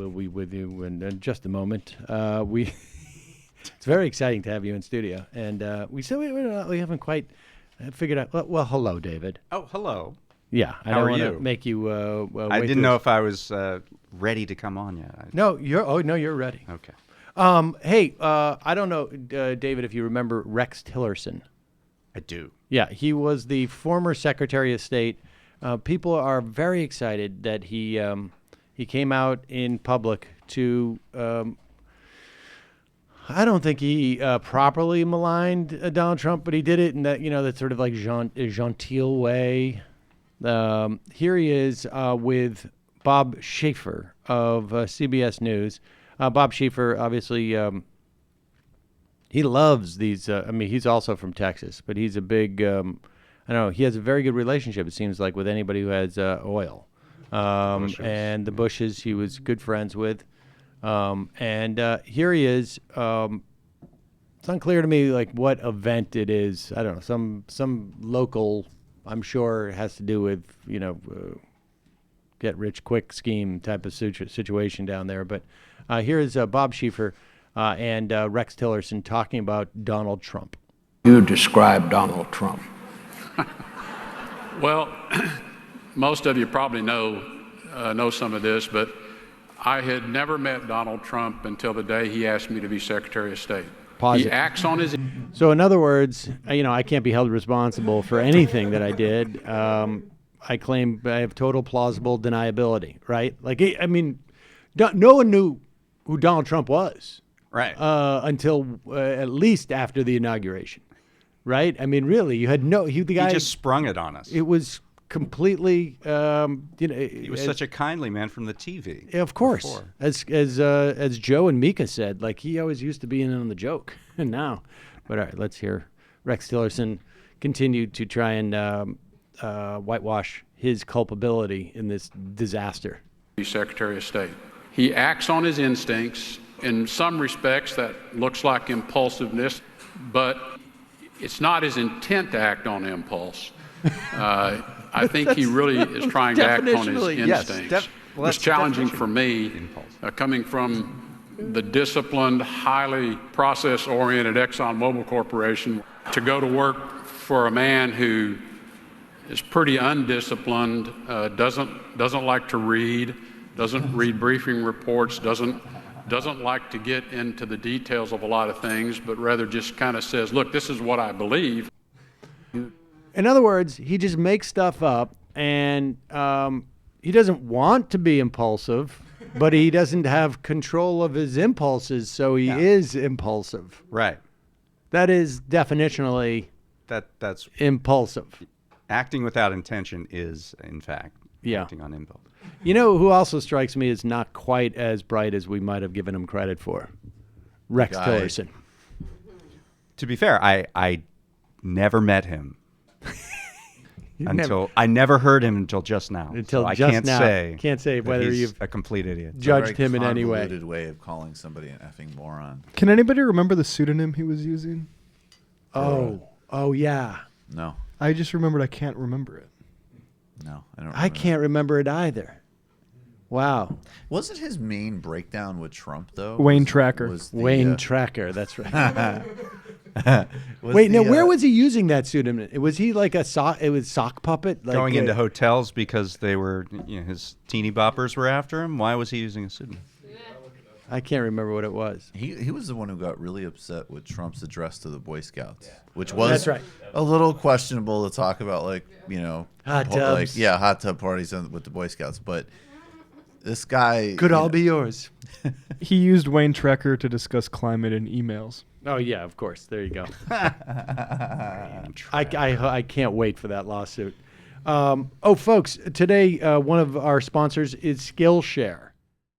we'll be with you in just a moment. It's very exciting to have you in studio, and we haven't quite figured out. Well, hello, David. Oh, hello. Yeah, I How don't are want to you? make you. I didn't know if I was ready to come on yet. No, you're ready. Okay. Hey, I don't know, David, if you remember Rex Tillerson. I do. Yeah, he was the former Secretary of State. People are very excited that he came out in public to. I don't think he properly maligned Donald Trump, but he did it in that sort of like genteel way. Here he is with Bob Schaefer of CBS News. Bob Schaefer, obviously, he loves these. He's also from Texas, but he's a big. I don't know. He has a very good relationship, it seems like, with anybody who has oil. And the Bushes, he was good friends with. And here he is. It's unclear to me like what event it is. I don't know. Some local. I'm sure it has to do with get rich quick scheme type of situation down there. But here is Bob Schaefer and Rex Tillerson talking about Donald Trump. You describe Donald Trump. Well, most of you probably know some of this, but I had never met Donald Trump until the day he asked me to be Secretary of State. He acts on his. So in other words, I can't be held responsible for anything that I did. I claim I have total plausible deniability, right? Like, no one knew who Donald Trump was. Right. Until at least after the inauguration, right? I mean, really, you had the guy. He just sprung it on us. It was completely, He was such a kindly man from the TV. Of course, before. as Joe and Mika said, like he always used to be in on the joke, and now. But all right, let's hear Rex Tillerson continue to try and whitewash his culpability in this disaster. Be Secretary of State. He acts on his instincts. In some respects, that looks like impulsiveness, but it's not his intent to act on impulse. I think he really is trying to act on his instincts. Yes, It's challenging for me, coming from the disciplined, highly process-oriented ExxonMobil Corporation, to go to work for a man who is pretty undisciplined, doesn't like to read, doesn't read briefing reports, doesn't like to get into the details of a lot of things, but rather just kind of says, look, this is what I believe. In other words, he just makes stuff up, and he doesn't want to be impulsive, but he doesn't have control of his impulses, so he is impulsive. Right. That is definitionally That's impulsive. acting without intention is, in fact, acting on impulse. You know who also strikes me as not quite as bright as we might have given him credit for? Rex Tillerson. To be fair, I never met him. I never heard him until just now. Until so just I now. Can't say that whether he's you've a complete idiot. judged him in any way. Convoluted way of calling somebody an effing moron. Can anybody remember the pseudonym he was using? Oh yeah. No, I just remembered I can't remember it. no, I don't. I can't remember it either. Wow. Wasn't his main breakdown with Trump though? Wayne Tracker. Wayne Tracker, that's right. Wait, where was he using that pseudonym? Was he like a sock? It was sock puppet, like Going into hotels because they were his teeny boppers were after him. Why was he using a pseudonym? I can't remember what it was. He was the one who got really upset with Trump's address to the Boy Scouts, which was That's right. a little questionable to talk about, like Hot tubs. hot tub parties with the Boy Scouts. But this guy Could all be yours. He used Wayne Tracker to discuss climate in emails. Oh yeah, of course. There you go. I can't wait for that lawsuit. Folks, today one of our sponsors is Skillshare.